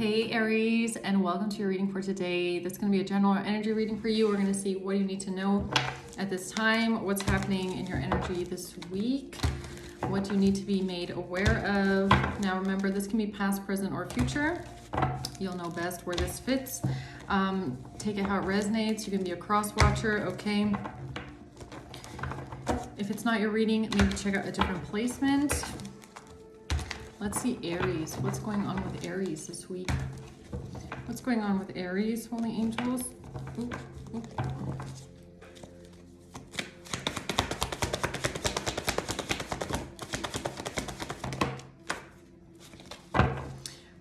Hey Aries, and welcome to your reading for today. That's going to be a general energy reading for you. We're going to see what you need to know at this time, what's happening in your energy this week, what you need to be made aware of. Now remember, this can be past, present, or future. You'll know best where this fits. Take it how it resonates. You can be a cross watcher, okay? If it's not your reading, maybe check out a different placement. Let's see Aries. What's going on with Aries this week? What's going on with Aries, holy angels? Ooh, ooh.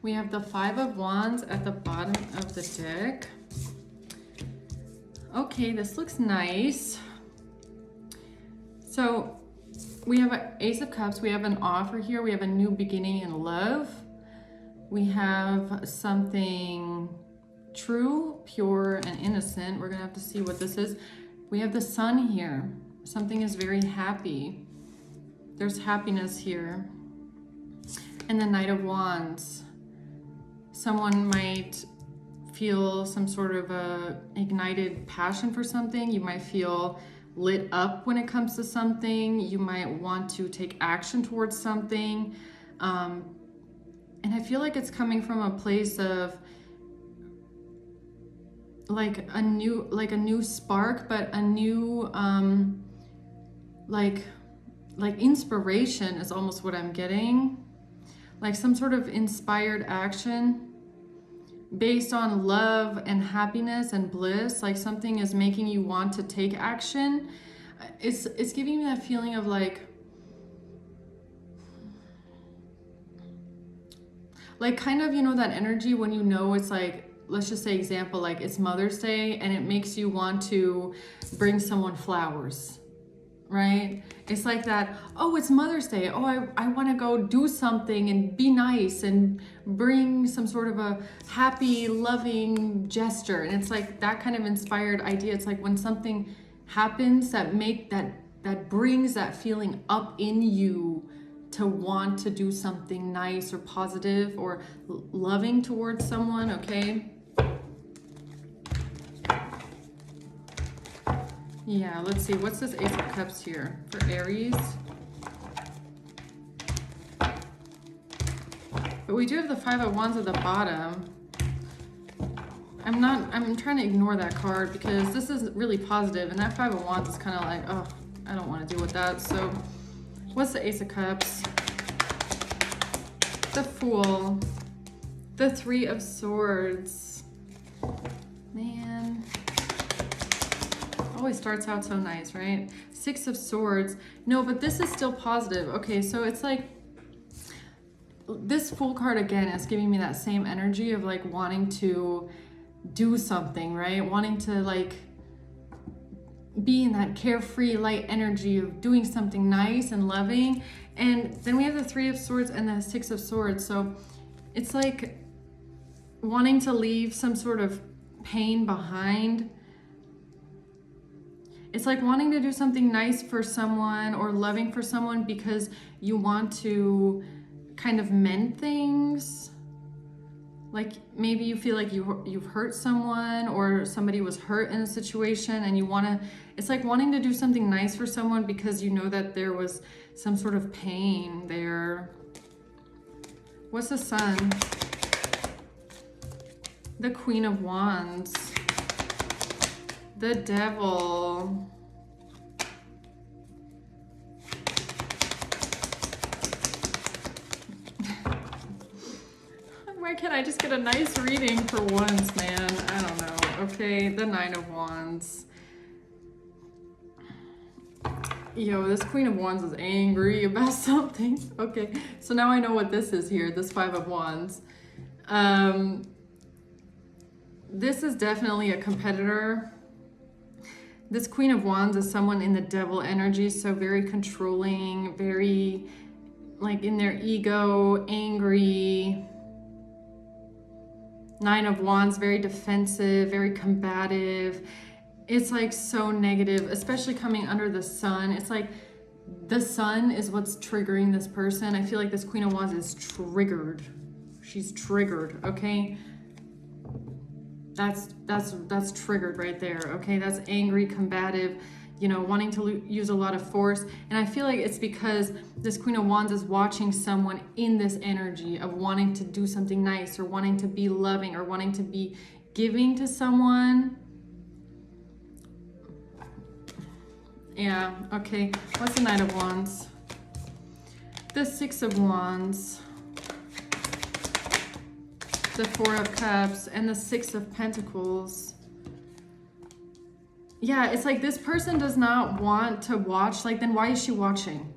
We have the Five of Wands at the bottom of the deck. Okay, this looks nice. So we have an Ace of Cups. We have an offer here. We have a new beginning in love. We have something true, pure, and innocent. We're going to have to see what this is. We have the Sun here. Something is very happy. There's happiness here. And the Knight of Wands. Someone might feel some sort of a ignited passion for something. You might feel lit up when it comes to something. You might want to take action towards something. And I feel like it's coming from a place of like a new spark, but a new like inspiration is almost what I'm getting. Like some sort of inspired action based on love and happiness and bliss. Like something is making you want to take action. It's giving me that feeling of like kind of, you know, that energy when you know it's like, let's just say example, like it's Mother's Day and it makes you want to bring someone flowers, right? It's like that, oh, it's Mother's Day. Oh, I want to go do something and be nice and bring some sort of a happy, loving gesture. And it's like that kind of inspired idea. It's like when something happens that brings that feeling up in you to want to do something nice or positive or loving towards someone, okay? Yeah, let's see. What's this Ace of Cups here for Aries? But we do have the Five of Wands at the bottom. I'm trying to ignore that card because this is really positive, and that Five of Wands is kind of like, oh, I don't want to deal with that. So what's the Ace of Cups? The Fool. The Three of Swords. Man. Always starts out so nice, right? Six of Swords. No, but this is still positive. Okay, so it's like this Fool card again is giving me that same energy of like wanting to do something, right? Wanting to like be in that carefree light energy of doing something nice and loving. And then we have the Three of Swords and the Six of Swords. So it's like wanting to leave some sort of pain behind. It's like wanting to do something nice for someone or loving for someone because you want to kind of mend things. Like maybe you feel like you've hurt someone or somebody was hurt in a situation and you want to, it's like wanting to do something nice for someone because you know that there was some sort of pain there. What's the Sun? The Queen of Wands. The Devil. Why can't I just get a nice reading for once, man? I don't know. Okay, the Nine of Wands. Yo, this Queen of Wands is angry about something. Okay, so now I know what this is here, this Five of Wands. This is definitely a competitor. This Queen of Wands is someone in the Devil energy, so very controlling, very like in their ego, angry. Nine of Wands, very defensive, very combative. It's like so negative, especially coming under the Sun. It's like the Sun is what's triggering this person. I feel like this Queen of Wands is triggered. She's triggered, okay? That's triggered right there, okay? That's angry, combative, you know, wanting to use a lot of force. And I feel like it's because this Queen of Wands is watching someone in this energy of wanting to do something nice, or wanting to be loving, or wanting to be giving to someone. Yeah, okay. What's the Knight of Wands? The Six of Wands. The Four of Cups and the Six of Pentacles. Yeah, it's like this person does not want to watch. Like, then why is she watching?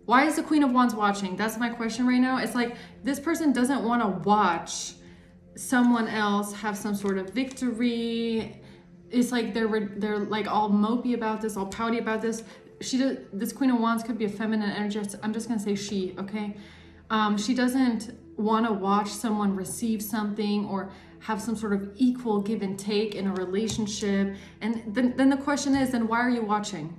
Why is the Queen of Wands watching? That's my question right now. It's like this person doesn't want to watch someone else have some sort of victory. It's like they're like all mopey about this, all pouty about this. This Queen of Wands could be a feminine energy. I'm just gonna say she, okay? She doesn't want to watch someone receive something or have some sort of equal give and take in a relationship. And then the question is, then why are you watching?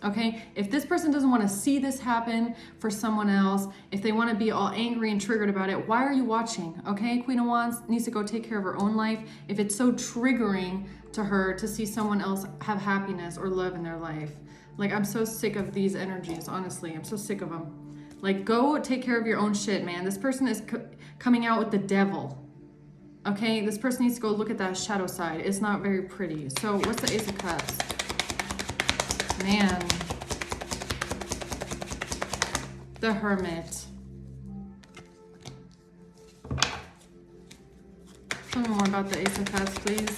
Okay, if this person doesn't want to see this happen for someone else, if they want to be all angry and triggered about it, why are you watching? Okay, Queen of Wands needs to go take care of her own life. If it's so triggering to her to see someone else have happiness or love in their life. Like, I'm so sick of these energies, honestly. I'm so sick of them. Like, go take care of your own shit, man. This person is coming out with the devil. Okay, this person needs to go look at that shadow side. It's not very pretty. So what's the Ace of Cups? Man. The Hermit. Tell me more about the Ace of Cups, please.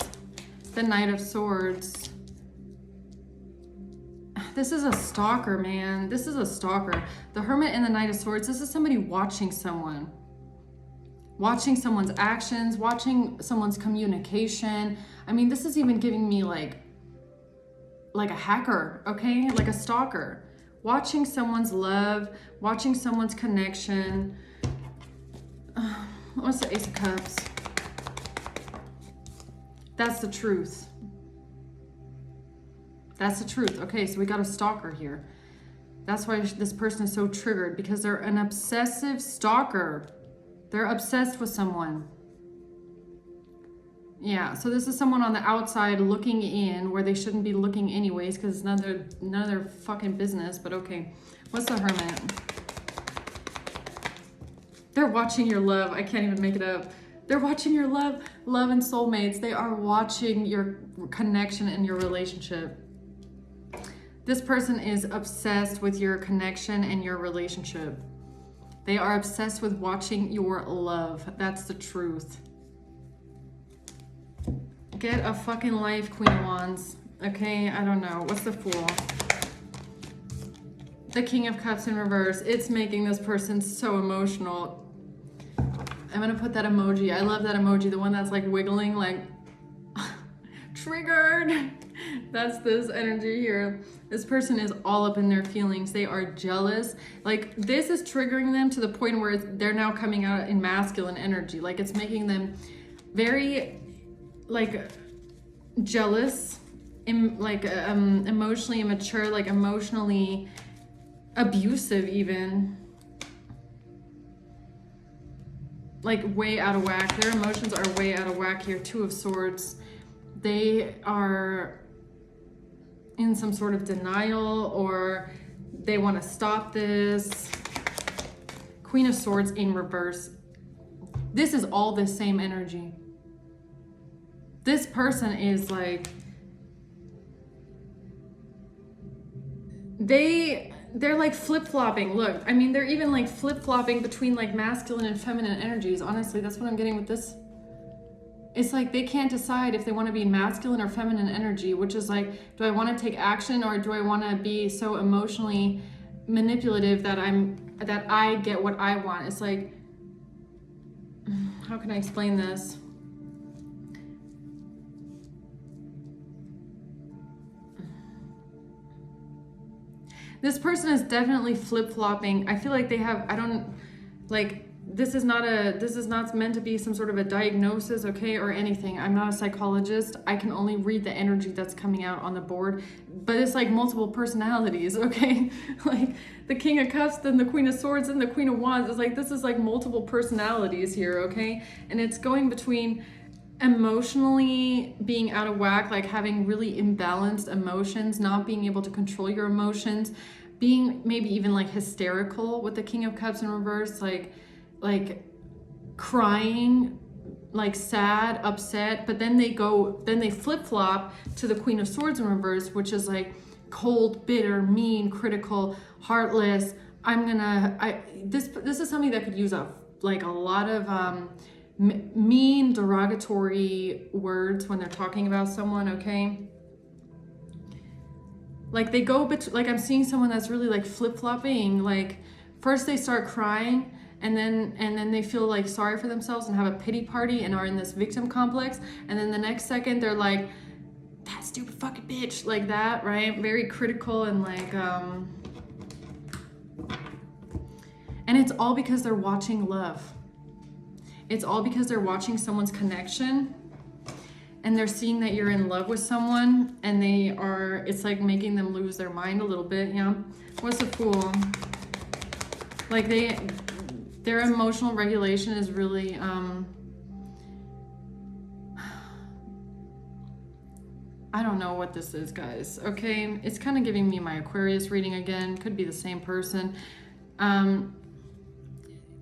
The Knight of Swords. This is a stalker, man. This is a stalker. The Hermit and the Knight of Swords, this is somebody watching someone. Watching someone's actions, watching someone's communication. I mean, this is even giving me like a hacker, okay? Like a stalker. Watching someone's love, watching someone's connection. What's the Ace of Cups? That's the truth. That's the truth. Okay, so we got a stalker here. That's why this person is so triggered, because they're an obsessive stalker. They're obsessed with someone. Yeah, so this is someone on the outside looking in where they shouldn't be looking anyways, because none of their fucking business, but okay. What's the Hermit? They're watching your love. I can't even make it up. They're watching your love and soulmates. They are watching your connection and your relationship. This person is obsessed with your connection and your relationship. They are obsessed with watching your love. That's the truth. Get a fucking life, Queen of Wands. Okay, I don't know. What's the Fool? The King of Cups in reverse. It's making this person so emotional. I'm gonna put that emoji. I love that emoji. The one that's like wiggling, like triggered. That's this energy here. This person is all up in their feelings. They are jealous. Like, this is triggering them to the point where they're now coming out in masculine energy. Like, it's making them very, like, jealous, emotionally immature, like emotionally abusive even. Like, way out of whack. Their emotions are way out of whack here. Two of Swords. They are in some sort of denial, or they want to stop this. Queen of Swords in reverse. This is all the same energy. This person is like, they're like flip-flopping. Look, I mean, they're even like flip-flopping between like masculine and feminine energies. Honestly, that's what I'm getting with this. It's like they can't decide if they want to be masculine or feminine energy, which is like, do I want to take action, or do I want to be so emotionally manipulative that I get what I want? It's like, how can I explain this? This person is definitely flip-flopping. I feel like they have, this is not meant to be some sort of a diagnosis, okay, or anything. I'm not a psychologist. I can only read the energy that's coming out on the board, but it's like multiple personalities, okay? Like the King of Cups, then the Queen of Swords, and the Queen of Wands. It's like, this is like multiple personalities here, okay? And it's going between emotionally being out of whack, like having really imbalanced emotions, not being able to control your emotions, being maybe even like hysterical with the King of Cups in reverse, like crying, like sad, upset, but then they flip-flop to the Queen of Swords in reverse, which is like cold, bitter, mean, critical, heartless. This is something that could use a lot of mean, derogatory words when they're talking about someone, okay? Like they go, like I'm seeing someone that's really like flip-flopping. Like first they start crying, and then they feel like sorry for themselves and have a pity party and are in this victim complex. And then the next second they're like, that stupid fucking bitch, like that, right? Very critical and like, and it's all because they're watching love. It's all because they're watching someone's connection. And they're seeing that you're in love with someone, and it's like making them lose their mind a little bit, yeah? What's the Fool? Like their emotional regulation is really, I don't know what this is, guys, okay? It's kind of giving me my Aquarius reading again. Could be the same person.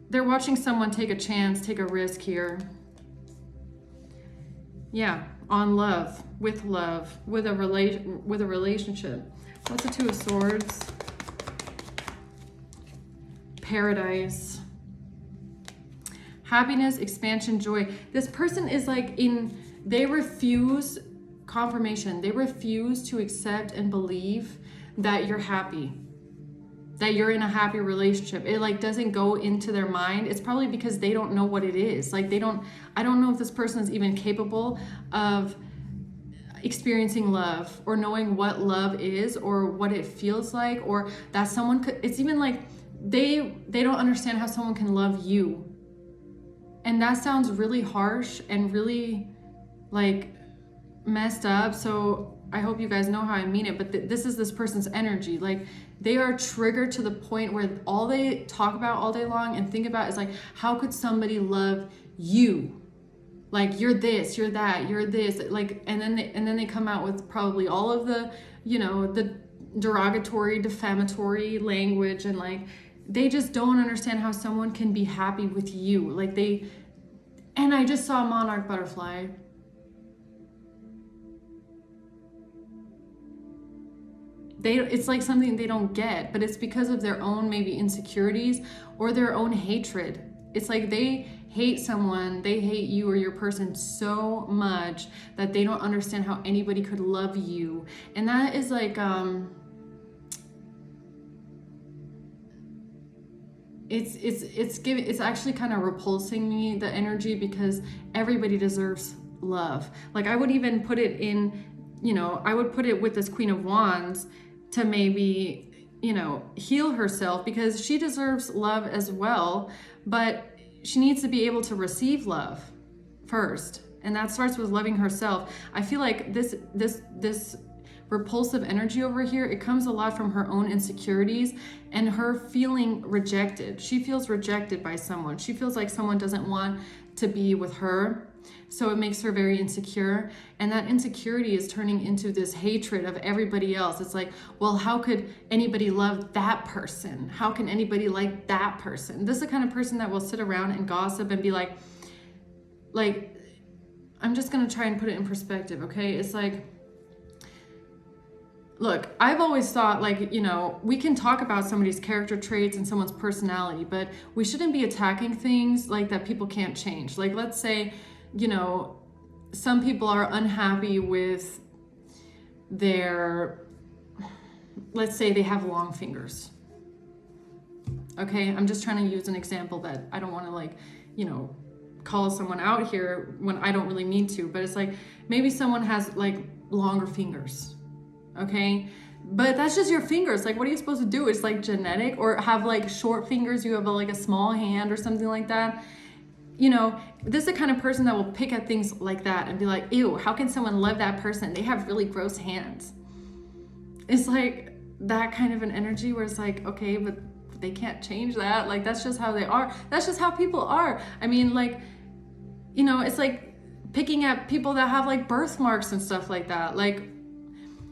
They're watching someone take a chance, take a risk here. Yeah, on love, with a relationship. What's the Two of Swords? Paradise. Happiness, expansion, joy. This person is like they refuse confirmation. They refuse to accept and believe that you're happy, that you're in a happy relationship. It like doesn't go into their mind. It's probably because they don't know what it is. Like I don't know if this person is even capable of experiencing love or knowing what love is or what it feels like, or that someone could, it's even like they don't understand how someone can love you. And that sounds really harsh and really like messed up. So I hope you guys know how I mean it, but this is this person's energy. Like they are triggered to the point where all they talk about all day long and think about is like, how could somebody love you? Like you're this, you're that, you're this, like, and then they come out with probably all of the, the derogatory, defamatory language, and like, they just don't understand how someone can be happy with you. Like and I just saw a monarch butterfly. It's like something they don't get, but it's because of their own maybe insecurities or their own hatred. It's like they hate someone, they hate you or your person so much that they don't understand how anybody could love you. And that is like, it's actually kind of repulsing me, the energy, because everybody deserves love. Like I would even put it in, I would put it with this Queen of Wands to maybe, heal herself, because she deserves love as well, but she needs to be able to receive love first. And that starts with loving herself. I feel like this repulsive energy over here, it comes a lot from her own insecurities and her feeling rejected. She feels rejected by someone. She feels like someone doesn't want to be with her. So it makes her very insecure. And that insecurity is turning into this hatred of everybody else. It's like, well, how could anybody love that person? How can anybody like that person? This is the kind of person that will sit around and gossip and be like, I'm just going to try and put it in perspective, okay? It's like, look, I've always thought like, we can talk about somebody's character traits and someone's personality, but we shouldn't be attacking things like that people can't change. Like, let's say, some people are unhappy with let's say they have long fingers. Okay, I'm just trying to use an example that I don't want to call someone out here when I don't really mean to, but it's like maybe someone has like longer fingers. Okay, But that's just your fingers. Like, what are you supposed to do? It's like genetic, or have like short fingers, you have like a small hand or something like that. You know, this is the kind of person that will pick at things like that and be like, ew, how can someone love that person? They have really gross hands. It's like that kind of an energy where it's like, okay, but they can't change that. Like, that's just how they are. That's just how people are. I mean, like, you know, it's like picking at people that have like birthmarks and stuff like that. Like,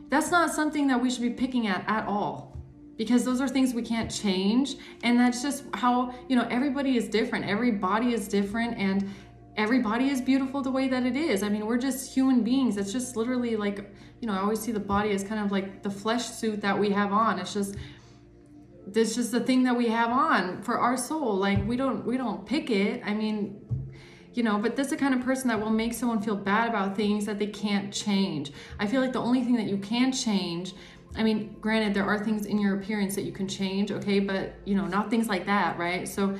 that's not something that we should be picking at all, because those are things we can't change. And that's just how, you know, everybody is different. Every body is different, and every body is beautiful the way that it is. I mean, we're just human beings. It's just literally like, you know, I always see the body as kind of like the flesh suit that we have on. It's just the thing that we have on for our soul. Like, we don't pick it. I mean, you know, but this is the kind of person that will make someone feel bad about things that they can't change. I feel like the only thing that you can change, I mean, granted, there are things in your appearance that you can change, okay, but, you know, not things like that, right? So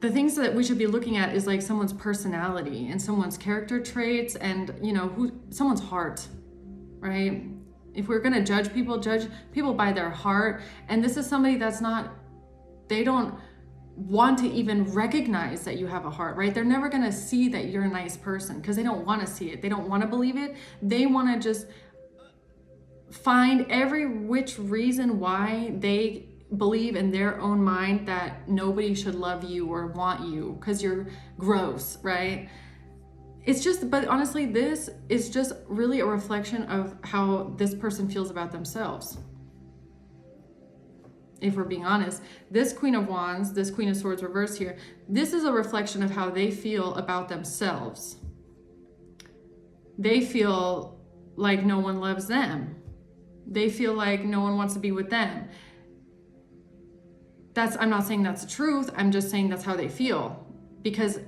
the things that we should be looking at is like someone's personality and someone's character traits, and, you know, someone's heart, right? If we're going to judge people by their heart. And this is somebody that's not, they don't want to even recognize that you have a heart, right? They're never going to see that you're a nice person because they don't want to see it. They don't want to believe it. They want to just find every which reason why they believe in their own mind that nobody should love you or want you because you're gross, right? It's just, but honestly, this is just really a reflection of how this person feels about themselves. If we're being honest, this Queen of Wands, this Queen of Swords reversed here, this is a reflection of how they feel about themselves. They feel like no one loves them. They feel like no one wants to be with them. I'm not saying that's the truth. I'm just saying that's how they feel. Because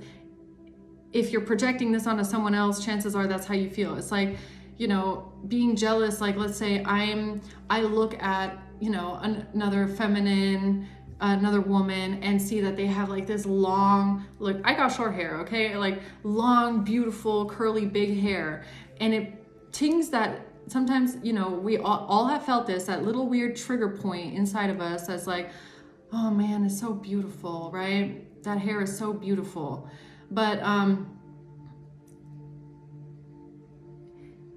if you're projecting this onto someone else, chances are that's how you feel. It's like, you know, being jealous. Like, let's say I look at, you know, another feminine, another woman, and see that they have like this long, look, I got short hair, okay? Like long, beautiful, curly, big hair. And it tings that sometimes, you know, we all have felt this, that little weird trigger point inside of us that's like, oh man, it's so beautiful, right? That hair is so beautiful. But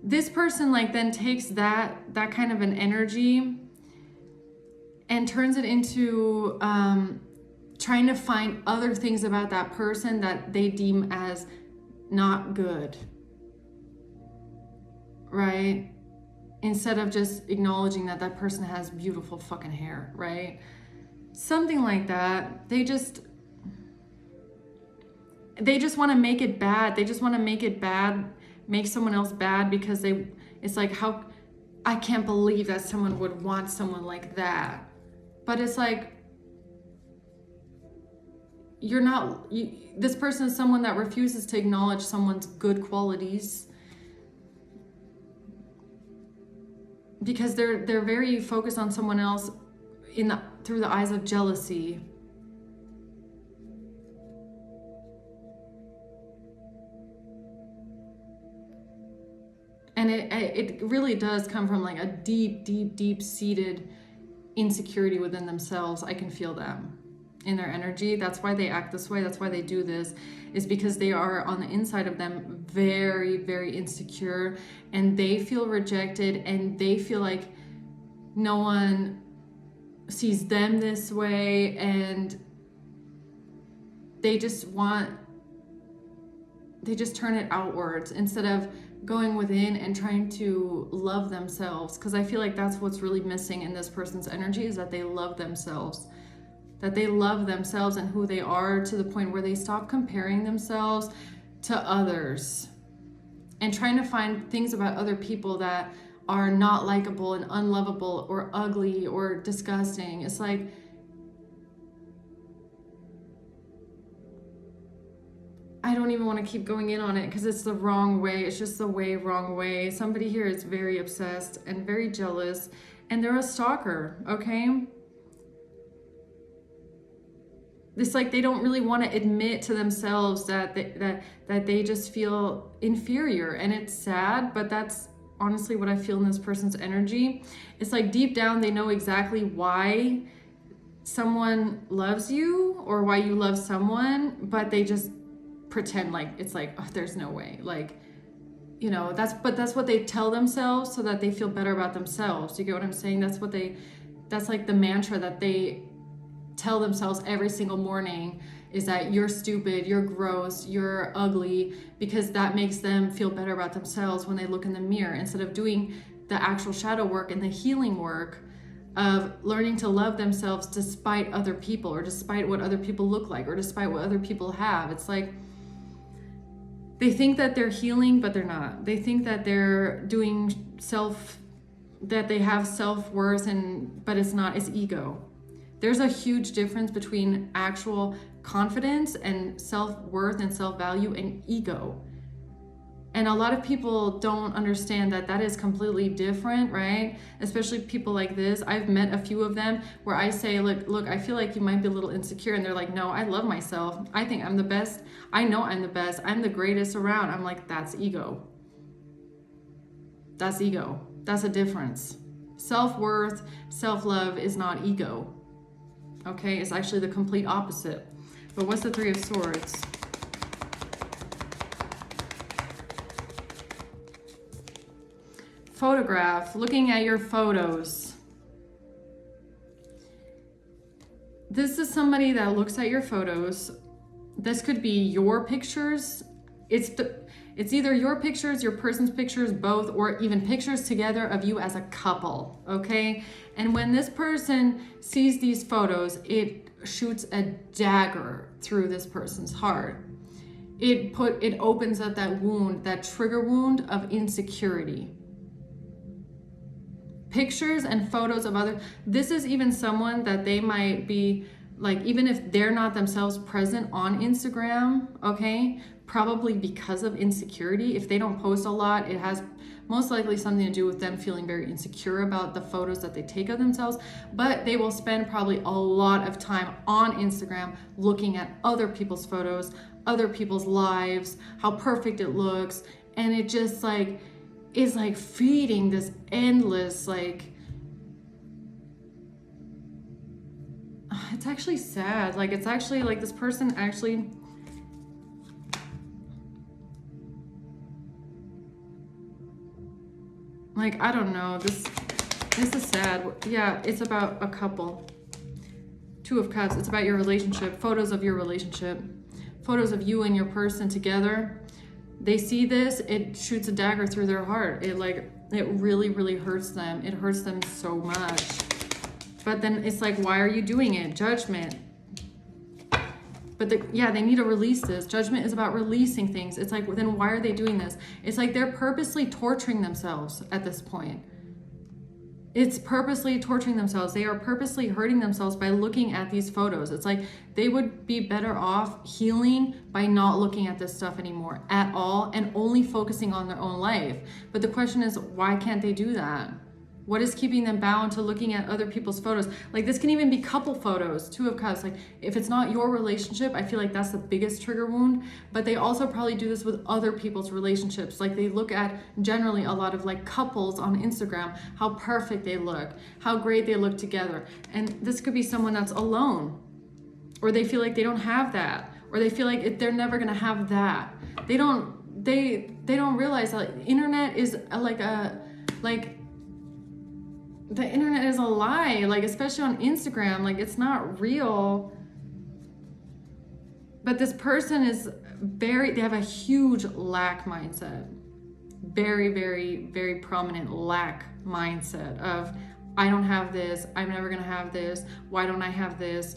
this person like then takes that kind of an energy and turns it into trying to find other things about that person that they deem as not good, right? Instead of just acknowledging that that person has beautiful fucking hair, right? Something like that. They just want to make it bad. They just want to make it bad, make someone else bad, because it's like, how, I can't believe that someone would want someone like that. But it's like, this person is someone that refuses to acknowledge someone's good qualities, because they're very focused on someone else through the eyes of jealousy. And it really does come from like a deep seated insecurity within themselves. I can feel that in their energy. That's why they act this way. That's why they do this, is because they are on the inside of them very insecure, and they feel rejected, and they feel like no one sees them this way, and they just turn it outwards instead of going within and trying to love themselves. Because I feel like that's what's really missing in this person's energy, is that they love themselves. That they love themselves and who they are, to the point where they stop comparing themselves to others and trying to find things about other people that are not likable and unlovable or ugly or disgusting. It's like, I don't even want to keep going in on it because it's the wrong way. It's just the wrong way. Somebody here is very obsessed and very jealous, and they're a stalker, okay? It's like they don't really want to admit to themselves that they just feel inferior, and it's sad, but that's honestly what I feel in this person's energy. It's like deep down they know exactly why someone loves you or why you love someone, but they just pretend like it's like, oh, there's no way. Like, you know, that's what they tell themselves so that they feel better about themselves. Do you get what I'm saying? That's like the mantra that they tell themselves every single morning, is that you're stupid, you're gross, you're ugly, because that makes them feel better about themselves when they look in the mirror, instead of doing the actual shadow work and the healing work of learning to love themselves despite other people, or despite what other people look like, or despite what other people have. It's like they think that they're healing, but they're not. They think that they're doing that they have self-worth, but it's not, it's ego. There's a huge difference between actual confidence and self-worth and self-value and ego. And a lot of people don't understand that that is completely different, right? Especially people like this. I've met a few of them where I say, look, I feel like you might be a little insecure. And they're like, no, I love myself. I think I'm the best. I know I'm the best. I'm the greatest around. I'm like, that's ego. That's ego. That's a difference. Self-worth, self-love is not ego. Okay, it's actually the complete opposite. But what's the Three of Swords? Photograph, looking at your photos. This is somebody that looks at your photos. This could be your pictures. It's either your pictures, your person's pictures, both, or even pictures together of you as a couple, okay? And when this person sees these photos, it shoots a dagger through this person's heart. It opens up that wound, that trigger wound of insecurity. Pictures and photos of others. This is even someone that they might be, like, even if they're not themselves present on Instagram, okay, probably because of insecurity. If they don't post a lot, it has most likely something to do with them feeling very insecure about the photos that they take of themselves. But they will spend probably a lot of time on Instagram looking at other people's photos, other people's lives, how perfect it looks. And it just like is like feeding this endless, like, it's actually sad. Like, it's actually like this person actually, like, I don't know, this is sad. Yeah, it's about a couple. Two of Cups, it's about your relationship, photos of your relationship, photos of you and your person together. They see this, it shoots a dagger through their heart. It really, really hurts them. It hurts them so much. But then it's like, why are you doing it? Judgment. But they need to release this. Judgment is about releasing things. It's like, well, then why are they doing this? It's like they're purposely torturing themselves at this point. It's purposely torturing themselves. They are purposely hurting themselves by looking at these photos. It's like they would be better off healing by not looking at this stuff anymore at all and only focusing on their own life. But the question is, why can't they do that? What is keeping them bound to looking at other people's photos? Like, this can even be couple photos, Two of Cups. Like, if it's not your relationship, I feel like that's the biggest trigger wound. But they also probably do this with other people's relationships. Like, they look at generally a lot of like couples on Instagram, how perfect they look, how great they look together. And this could be someone that's alone, or they feel like they don't have that, or they feel like they're never gonna have that. They don't realize that internet is the internet is a lie, like, especially on Instagram, like, it's not real. But this person is they have a huge lack mindset. Very, very, very prominent lack mindset of, I don't have this, I'm never gonna have this, why don't I have this?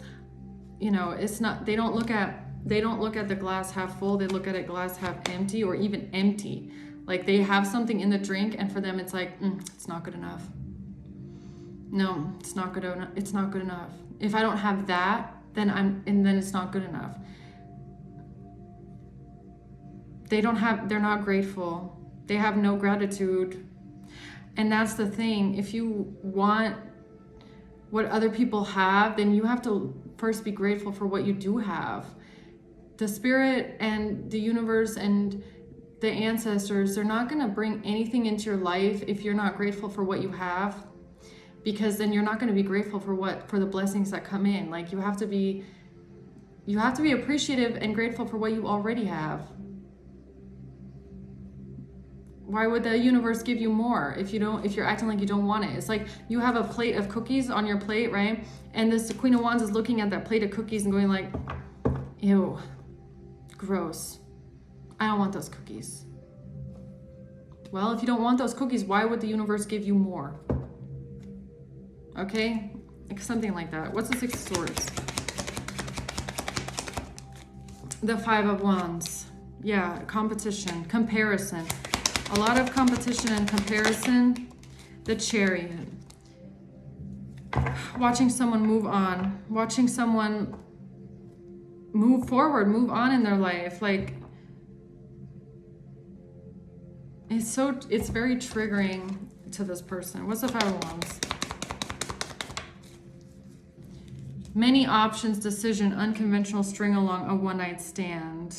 You know, it's not, they don't look at the glass half full, they look at it glass half empty, or even empty. Like, they have something in the drink and for them it's like, it's not good enough. No, it's not good enough. It's not good enough. If I don't have that, then it's not good enough. They're not grateful. They have no gratitude. And that's the thing. If you want what other people have, then you have to first be grateful for what you do have. The spirit and the universe and the ancestors, they're not going to bring anything into your life if you're not grateful for what you have, because then you're not going to be grateful for the blessings that come in. Like you have to be appreciative and grateful for what you already have. Why would the universe give you more if you're acting like you don't want it? It's like you have a plate of cookies on your plate, right? And this Queen of Wands is looking at that plate of cookies and going like, ew, gross. I don't want those cookies. Well, if you don't want those cookies, why would the universe give you more? Okay? Like something like that. What's the Six of Swords? The Five of Wands. Yeah, competition, comparison. A lot of competition and comparison. The Chariot. Watching someone move on. Watching someone move forward, move on in their life. Like, it's very triggering to this person. What's the Five of Wands? Many options, decision, unconventional string along a one-night stand.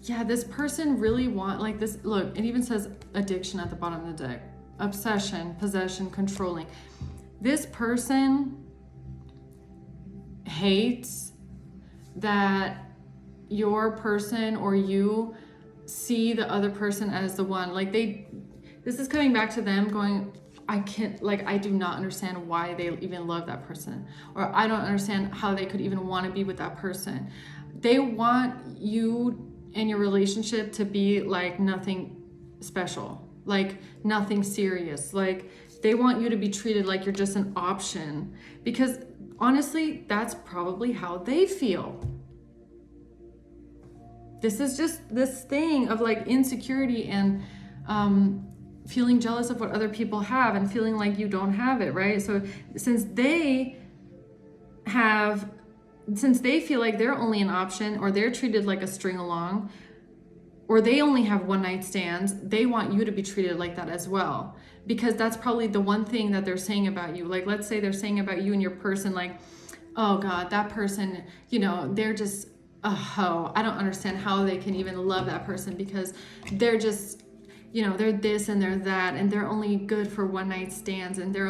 Yeah, this person really like this. Look, it even says addiction at the bottom of the deck. Obsession, possession, controlling. This person hates that your person or you see the other person as the one. Like this is coming back to them going, I do not understand why they even love that person. Or I don't understand how they could even want to be with that person. They want you and your relationship to be like nothing special, like nothing serious. Like they want you to be treated like you're just an option, because honestly, that's probably how they feel. This is just this thing of like insecurity and feeling jealous of what other people have and feeling like you don't have it, right? So since they feel like they're only an option, or they're treated like a string along, or they only have one night stands, they want you to be treated like that as well. Because that's probably the one thing that they're saying about you. Like, let's say they're saying about you and your person, like, oh God, that person, they're just a hoe. I don't understand how they can even love that person, because they're just, they're this and they're that, and they're only good for one night stands, and they're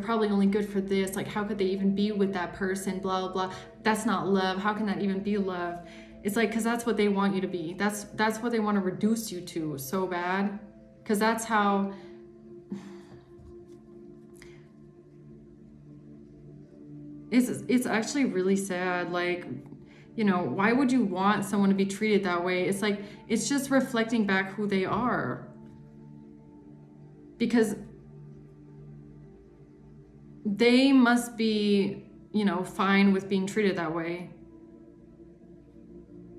probably only good for this. Like, how could they even be with that person? Blah, blah, blah. That's not love. How can that even be love? It's like, because that's what they want you to be. That's what they want to reduce you to so bad. Because that's how... It's actually really sad. Like, why would you want someone to be treated that way? It's like, it's just reflecting back who they are. Because they must be, fine with being treated that way.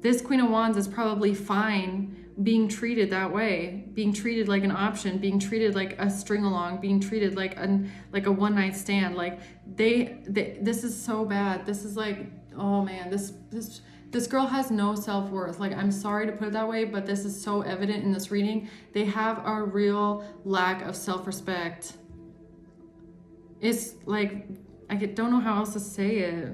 This Queen of Wands is probably fine being treated that way, being treated like an option, being treated like a string along, being treated like a one night stand. Like this is so bad. This is like, oh man, this girl has no self-worth. Like, I'm sorry to put it that way, but this is so evident in this reading. They have a real lack of self-respect. It's like, I don't know how else to say it.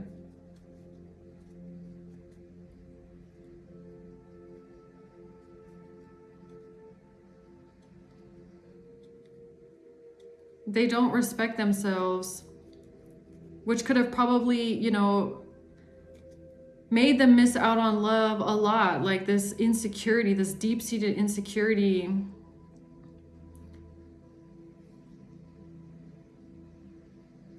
They don't respect themselves, which could have probably, made them miss out on love a lot. Like this insecurity, this deep-seated insecurity.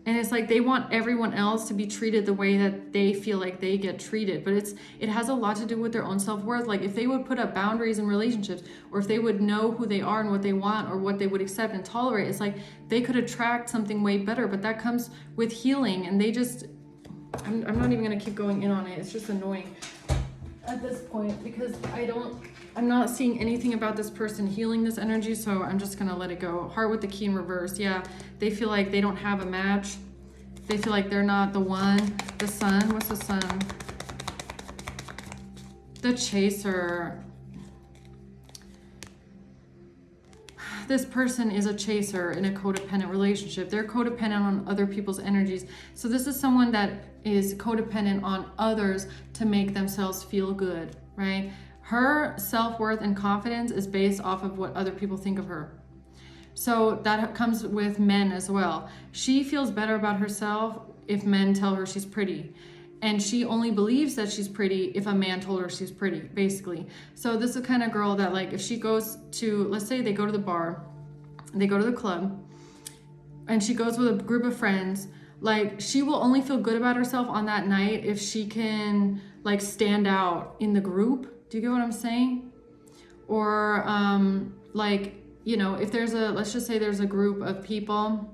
And it's like they want everyone else to be treated the way that they feel like they get treated. But it has a lot to do with their own self-worth. Like if they would put up boundaries in relationships, or if they would know who they are and what they want, or what they would accept and tolerate, it's like they could attract something way better. But that comes with healing. And they just, I'm not even going to keep going in on it. It's just annoying at this point, because I'm not seeing anything about this person healing this energy, so I'm just gonna let it go. Heart with the key in reverse. Yeah, they feel like they don't have a match. They feel like they're not the one. The Sun, what's the Sun? The Chaser. this person is a chaser in a codependent relationship. They're codependent on other people's energies. So this is someone that is codependent on others to make themselves feel good, right? Her self-worth and confidence is based off of what other people think of her. So that comes with men as well. She feels better about herself if men tell her she's pretty. And she only believes that she's pretty if a man told her she's pretty, basically. So this is the kind of girl that, like, if she goes to, let's say they go to the bar, they go to the club, and she goes with a group of friends, like, she will only feel good about herself on that night if she can, like, stand out in the group. Do you get what I'm saying? Or, like, you know, if there's a, let's just say there's a group of people,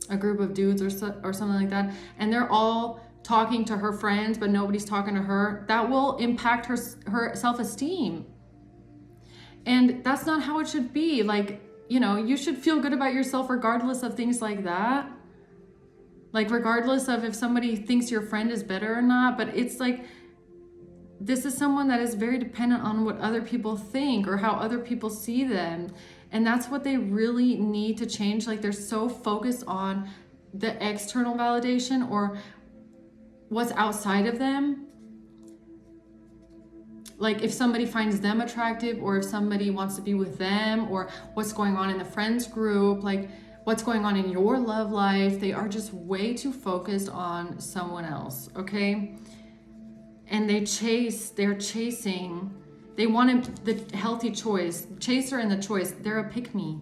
a group of dudes or something like that, and they're all talking to her friends, but nobody's talking to her, that will impact her self-esteem. And that's not how it should be. Like, you know, you should feel good about yourself regardless of things like that. Like, regardless of if somebody thinks your friend is better or not. But it's like, this is someone that is very dependent on what other people think or how other people see them. And that's what they really need to change. Like, they're so focused on the external validation or what's outside of them. Like, if somebody finds them attractive, or if somebody wants to be with them, or what's going on in the friends group, like what's going on in your love life. They are just way too focused on someone else, okay? And they're chasing, they want the healthy choice. Chaser and the choice, they're a pick me.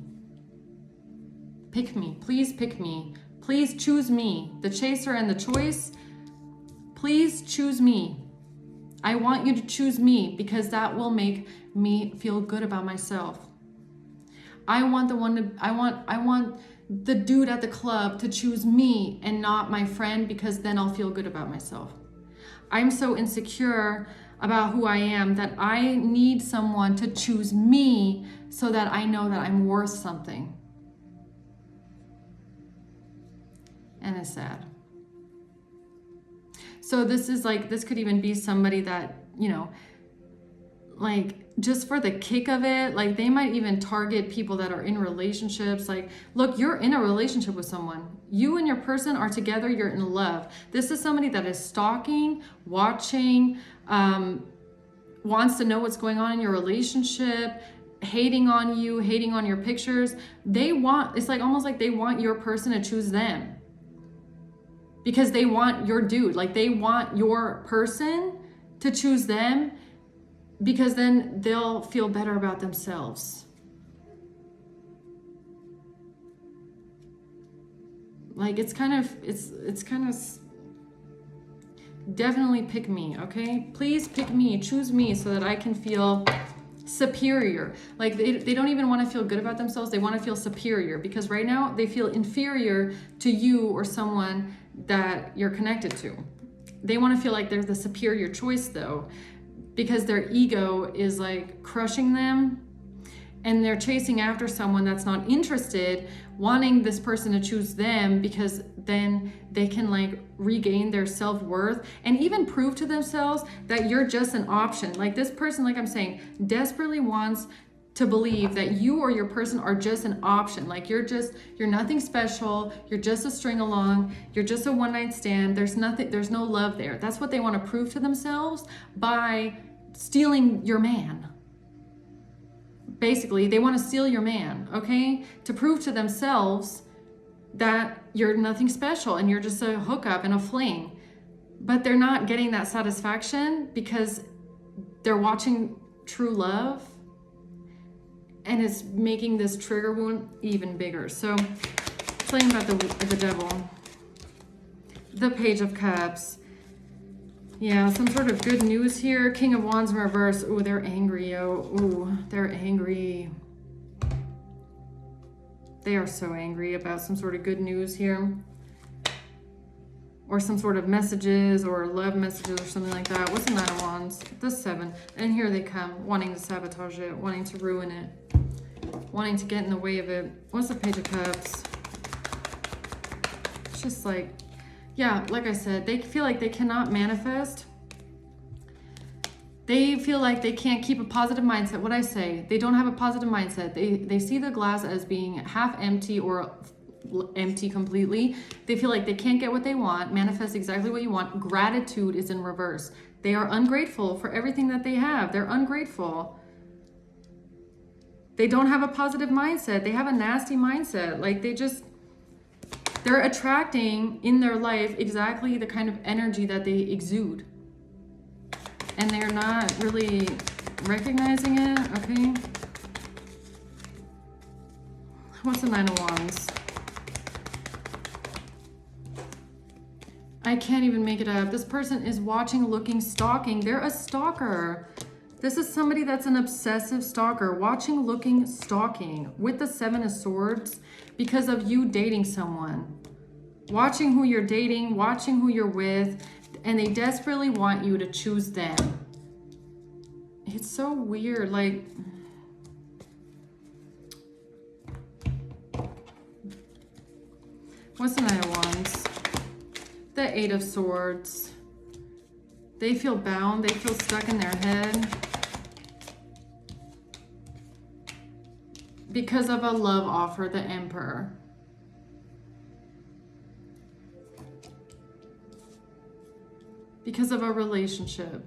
Pick me, please pick me. Please choose me. The chaser and the choice, please choose me. I want you to choose me because that will make me feel good about myself. I want the dude at the club to choose me and not my friend, because then I'll feel good about myself. I'm so insecure about who I am that I need someone to choose me so that I know that I'm worth something. And it's sad. So this is like, this could even be somebody that, you know, like just for the kick of it, like they might even target people that are in relationships. Like, look, you're in a relationship with someone. You and your person are together, you're in love. This is somebody that is stalking, watching, wants to know what's going on in your relationship, hating on you, hating on your pictures. It's like almost like they want your person to choose them. Because they want your dude, like they want your person to choose them, because then they'll feel better about themselves. Like it's kind of definitely pick me, okay? Please pick me, choose me so that I can feel superior. Like they don't even want to feel good about themselves, they want to feel superior, because right now they feel inferior to you or someone that you're connected to. They want to feel like they're the superior choice though, because their ego is like crushing them, and they're chasing after someone that's not interested, wanting this person to choose them, because then they can like regain their self-worth and even prove to themselves that you're just an option. Like this person, like I'm saying, desperately wants to believe that you or your person are just an option. Like you're nothing special. You're just a string along. You're just a one-night stand. There's no love there. That's what they want to prove to themselves by stealing your man. Basically, they want to steal your man, okay? To prove to themselves that you're nothing special and you're just a hookup and a fling. But they're not getting that satisfaction because they're watching True Love, and it's making this trigger wound even bigger. So, playing about the devil, the Page of Cups. Yeah, some sort of good news here. King of Wands in reverse. Ooh, they're angry, yo. Ooh, they're angry. They are so angry about some sort of good news here. Or some sort of messages or love messages or something like that. What's the Nine of Wands? The Seven. And here they come, wanting to sabotage it, wanting to ruin it, wanting to get in the way of it. What's the Page of Cups? It's just like, yeah, like I said, they feel like they cannot manifest They feel like they can't keep a positive mindset. What I say, they don't have a positive mindset. They see the glass as being half empty or empty completely. They feel like they can't get what they want, manifest exactly what you want. Gratitude is in reverse. They are ungrateful for everything that they have. They're ungrateful. They don't have a positive mindset. They have a nasty mindset. Like they're attracting in their life exactly the kind of energy that they exude. And they're not really recognizing it, okay? What's the Nine of Wands? I can't even make it up. This person is watching, looking, stalking. They're a stalker. This is somebody that's an obsessive stalker. Watching, looking, stalking with the Seven of Swords because of you dating someone. Watching who you're dating, watching who you're with, and they desperately want you to choose them. It's so weird, like... What's the Nine of Wands? The Eight of Swords. They feel bound, they feel stuck in their head. Because of a love offer, the Emperor. Because of a relationship.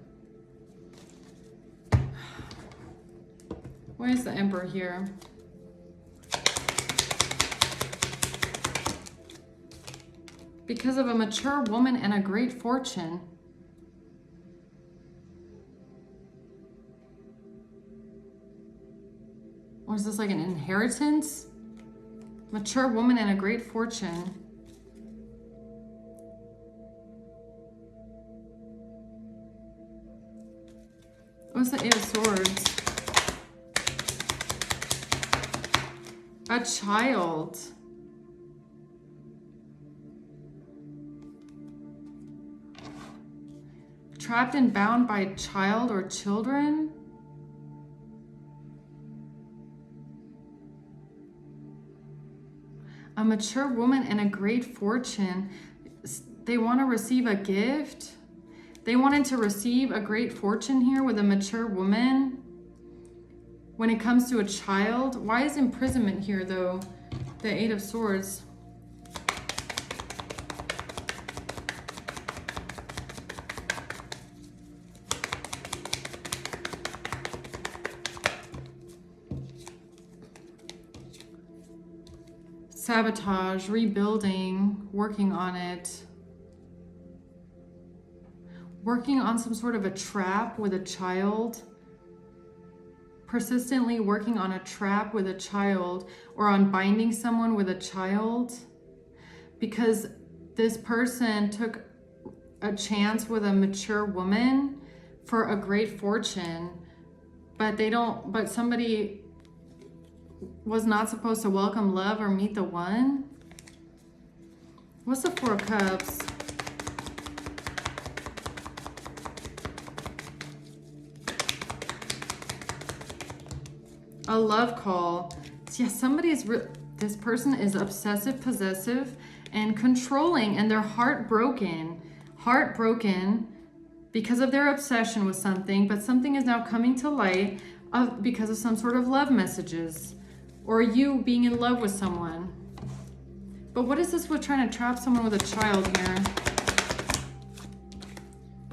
Why is the Emperor here? Because of a mature woman and a great fortune. Or is this like an inheritance? Mature woman and a great fortune. What's the Eight of Swords? A child. Trapped and bound by a child or children? A mature woman and a great fortune. They want to receive a gift. They wanted to receive a great fortune here with a mature woman. When it comes to a child, why is imprisonment here though? The Eight of Swords. Sabotage, rebuilding, working on it. Working on some sort of a trap with a child. Persistently working on a trap with a child, or on binding someone with a child. Because this person took a chance with a mature woman for a great fortune, but somebody was not supposed to welcome love or meet the one. What's the Four of Cups? A love call. Yeah, this person is obsessive, possessive, and controlling, and they're heartbroken. Heartbroken because of their obsession with something, but something is now coming to light because of some sort of love messages. Or you being in love with someone. But what is this with trying to trap someone with a child here?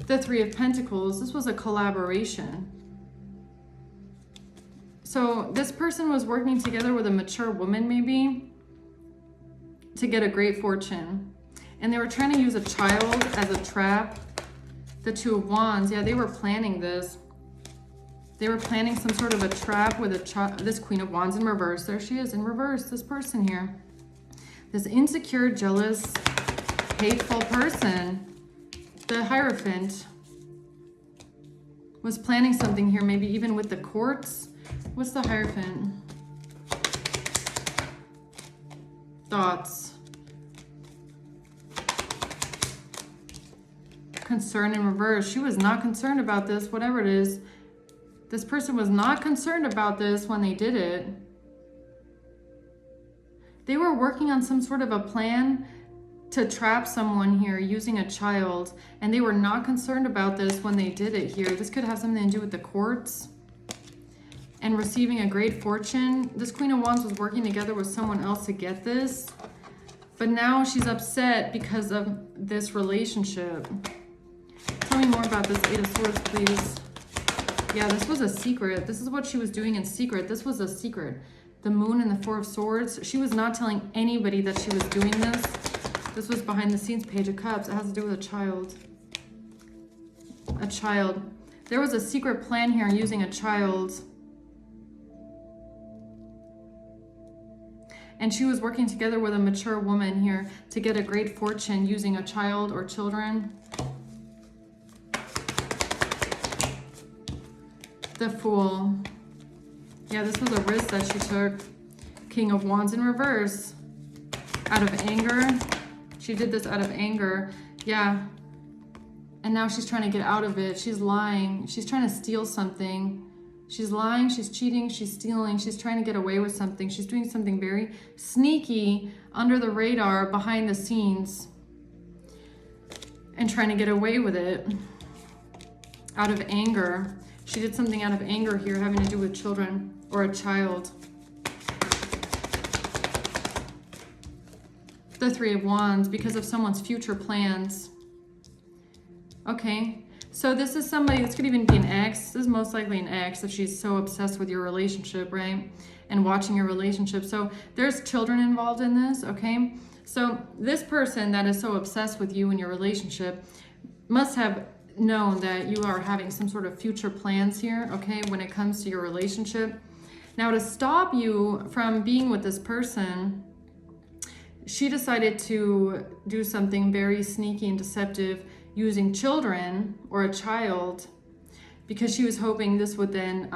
The Three of Pentacles. This was a collaboration. So this person was working together with a mature woman maybe to get a great fortune. And they were trying to use a child as a trap. The Two of Wands. Yeah, they were planning this. They were planning some sort of a trap with a child. This Queen of Wands in reverse. There she is in reverse, this person here. This insecure, jealous, hateful person. The Hierophant was planning something here, maybe even with the courts. What's the Hierophant? Thoughts. Concern in reverse. She was not concerned about this, whatever it is. This person was not concerned about this when they did it. They were working on some sort of a plan to trap someone here using a child, and they were not concerned about this when they did it here. This could have something to do with the courts and receiving a great fortune. This Queen of Wands was working together with someone else to get this, but now she's upset because of this relationship. Tell me more about this Eight of Swords, please. Yeah, this was a secret. This is what she was doing in secret. This was a secret. The Moon and the Four of Swords. She was not telling anybody that she was doing this. This was behind the scenes. Page of Cups. It has to do with a child. A child. There was a secret plan here using a child. And she was working together with a mature woman here to get a great fortune using a child or children. The Fool. Yeah, this was a risk that she took. King of Wands in reverse. Out of anger. She did this out of anger. Yeah. And now she's trying to get out of it. She's lying. She's trying to steal something. She's lying, she's cheating, she's stealing, she's trying to get away with something. She's doing something very sneaky, under the radar, behind the scenes, and trying to get away with it out of anger. She did something out of anger here, having to do with children or a child. The Three of Wands, because of someone's future plans. Okay. So this is somebody, this could even be an ex. This is most likely an ex if she's so obsessed with your relationship, right? And watching your relationship. So there's children involved in this, okay? So this person that is so obsessed with you and your relationship must have known that you are having some sort of future plans here, okay, when it comes to your relationship. Now, to stop you from being with this person, she decided to do something very sneaky and deceptive using children or a child, because she was hoping this would then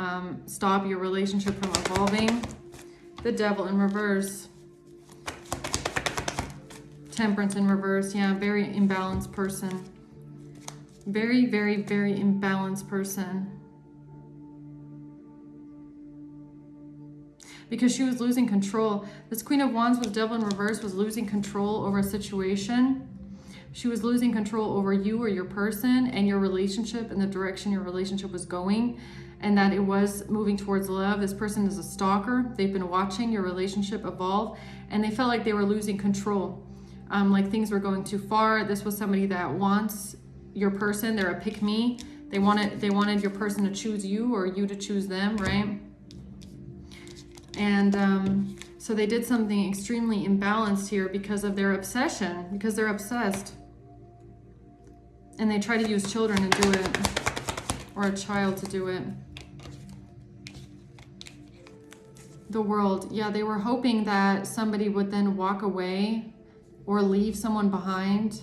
stop your relationship from evolving. The Devil in reverse. Temperance in reverse. Yeah, very imbalanced person. Very, very, very imbalanced person. Because she was losing control. This Queen of Wands with Devil in reverse was losing control over a situation. She was losing control over you or your person and your relationship and the direction your relationship was going, and that it was moving towards love. This person is a stalker. They've been watching your relationship evolve, and they felt like they were losing control, like things were going too far. This was somebody that wants your person. They're a pick-me. They wanted your person to choose you or you to choose them, right? And so they did something extremely imbalanced here because of their obsession, because they're obsessed. And they try to use children to do it, or a child to do it. The World. Yeah, they were hoping that somebody would then walk away or leave someone behind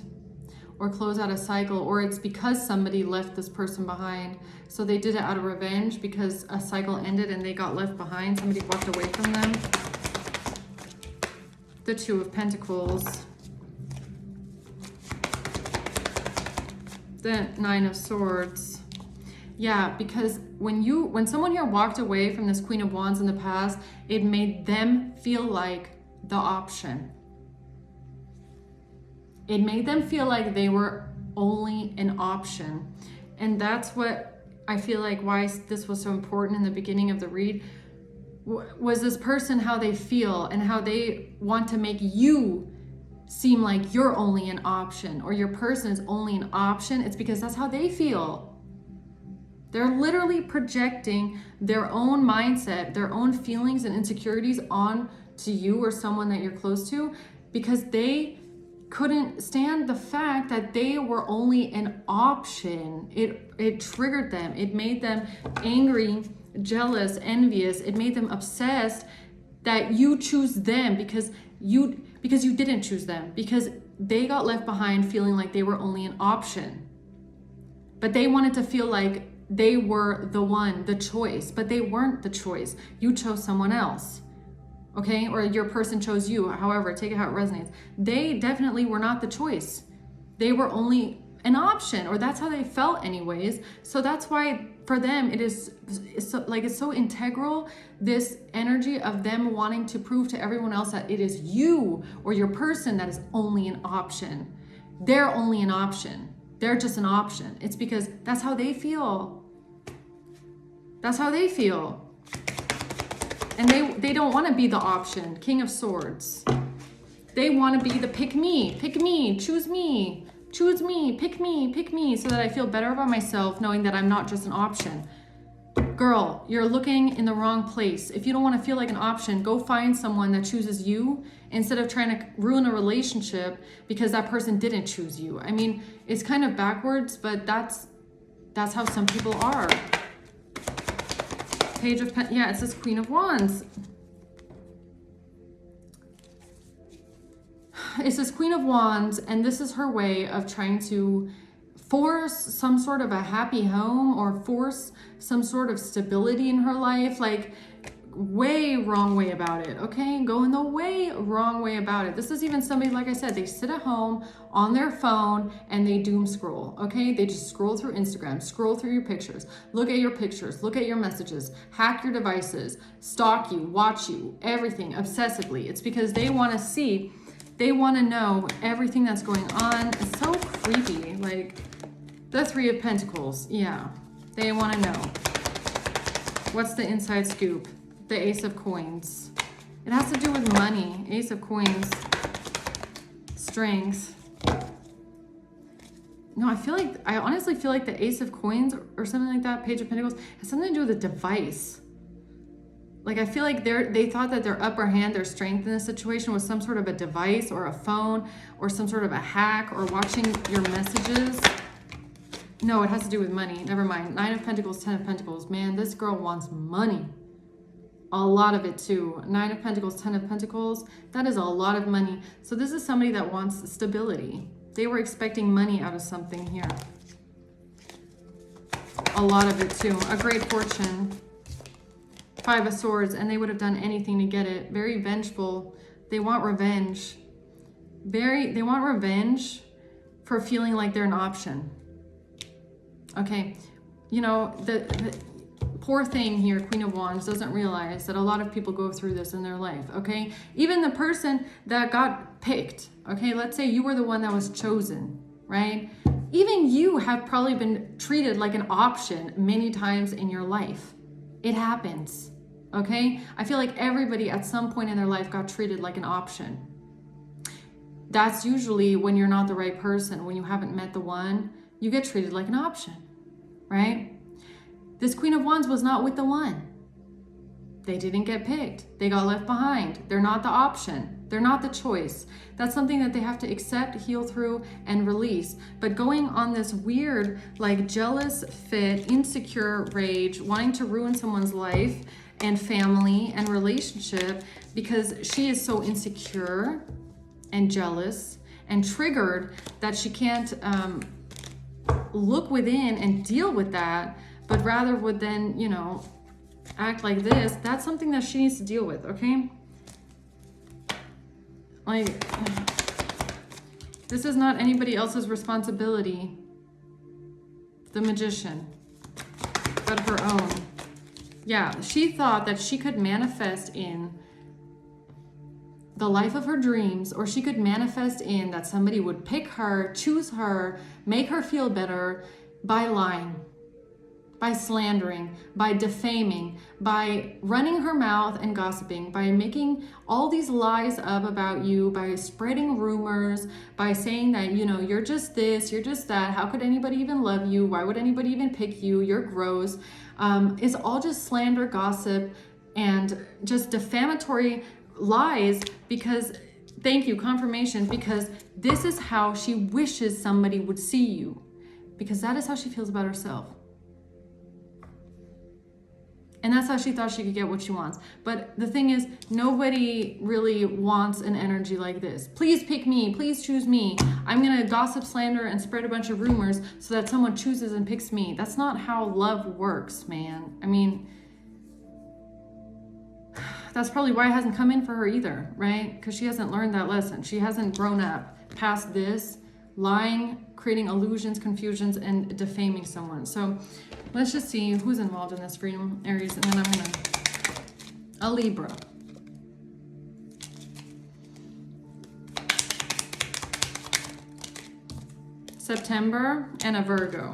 or close out a cycle, or it's because somebody left this person behind. So they did it out of revenge because a cycle ended and they got left behind. Somebody walked away from them. The Two of Pentacles. The Nine of Swords. Yeah, because when someone here walked away from this Queen of Wands in the past, it made them feel like the option. It made them feel like they were only an option. And that's what I feel like why this was so important in the beginning of the read, was this person, how they feel and how they want to make you seem like you're only an option, or your person is only an option. It's because that's how they feel. They're literally projecting their own mindset, their own feelings and insecurities on to you or someone that you're close to, because they couldn't stand the fact that they were only an option. It triggered them. It made them angry, jealous, envious. It made them obsessed that you choose them because you didn't choose them, because they got left behind feeling like they were only an option. But they wanted to feel like they were the one, the choice, but they weren't the choice. You chose someone else, okay? Or your person chose you, however, take it how it resonates. They definitely were not the choice. They were only an option, or that's how they felt anyways. So that's why for them it's so integral, this energy of them wanting to prove to everyone else that it is you or your person that is only an option. They're only an option. They're just an option. It's because that's how they feel. That's how they feel. And they don't want to be the option. King of Swords. They want to be the pick me, choose me, pick me, so that I feel better about myself knowing that I'm not just an option. Girl, you're looking in the wrong place. If you don't want to feel like an option, go find someone that chooses you instead of trying to ruin a relationship because that person didn't choose you. I mean, it's kind of backwards, but that's how some people are. Page of Pentacles. Yeah, it says Queen of Wands. It says Queen of Wands, and this is her way of trying to force some sort of a happy home or force some sort of stability in her life. Like, way wrong way about it, okay? Going the way wrong way about it. This is even somebody, like I said, they sit at home on their phone and they doom scroll, okay? They just scroll through Instagram, scroll through your pictures, look at your pictures, look at your messages, hack your devices, stalk you, watch you, everything obsessively. It's because they want to see, they want to know everything that's going on. It's so creepy. Like, the Three of Pentacles, yeah. They want to know. What's the inside scoop? The Ace of Coins. It has to do with money. Ace of Coins. Strength. No, I honestly feel like the Ace of Coins or something like that, Page of Pentacles, has something to do with a device. Like, I feel like they thought that their upper hand, their strength in this situation was some sort of a device or a phone or some sort of a hack or watching your messages. No, it has to do with money. Never mind. Nine of Pentacles, Ten of Pentacles. Man, this girl wants money. A lot of it too. Nine of Pentacles, Ten of Pentacles. That is a lot of money. So this is somebody that wants stability. They were expecting money out of something here. A lot of it too. A great fortune. Five of Swords, and they would have done anything to get it. Very vengeful. They want revenge. They want revenge for feeling like they're an option. Okay, you know, the poor thing here, Queen of Wands, doesn't realize that a lot of people go through this in their life, okay? Even the person that got picked, okay? Let's say you were the one that was chosen, right? Even you have probably been treated like an option many times in your life. It happens, okay? I feel like everybody at some point in their life got treated like an option. That's usually when you're not the right person, when you haven't met the one, you get treated like an option, right? This Queen of Wands was not with the one. They didn't get picked. They got left behind. They're not the option. They're not the choice. That's something that they have to accept, heal through, and release. But going on this weird, like, jealous fit, insecure rage, wanting to ruin someone's life and family and relationship because she is so insecure and jealous and triggered that she can't look within and deal with that, but rather would then, you know, act like this. That's something that she needs to deal with, okay? Like, this is not anybody else's responsibility. The Magician, but her own. Yeah, she thought that she could manifest in the life of her dreams, or she could manifest in that somebody would pick her, choose her, make her feel better by lying, by slandering, by defaming, by running her mouth and gossiping, by making all these lies up about you, by spreading rumors, by saying that, you know, you're just this, you're just that, how could anybody even love you, why would anybody even pick you, you're gross. It's all just slander, gossip, and just defamatory lies, because, thank you, confirmation, because this is how she wishes somebody would see you, because that is how she feels about herself. And that's how she thought she could get what she wants. But the thing is, nobody really wants an energy like this. Please pick me, please choose me. I'm gonna gossip, slander, and spread a bunch of rumors so that someone chooses and picks me. That's not how love works, man. I mean, that's probably why it hasn't come in for her either, right? Because she hasn't learned that lesson. She hasn't grown up past this. lying, creating illusions, confusions, and defaming someone. So let's just see who's involved in this for you, Aries, and then I'm gonna, a Libra. September, and a Virgo.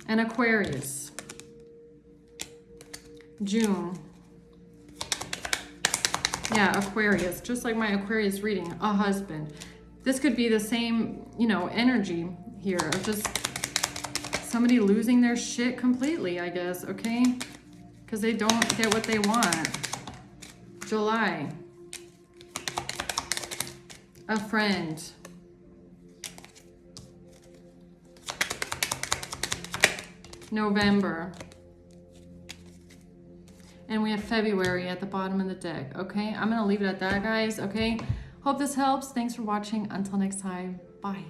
An Aquarius. June. Yeah, Aquarius, just like my Aquarius reading, a husband. This could be the same, you know, energy here of just somebody losing their shit completely, I guess, okay? Because they don't get what they want. July. A friend. November. And we have February at the bottom of the deck, okay? I'm going to leave it at that, guys, okay? Hope this helps. Thanks for watching. Until next time, bye.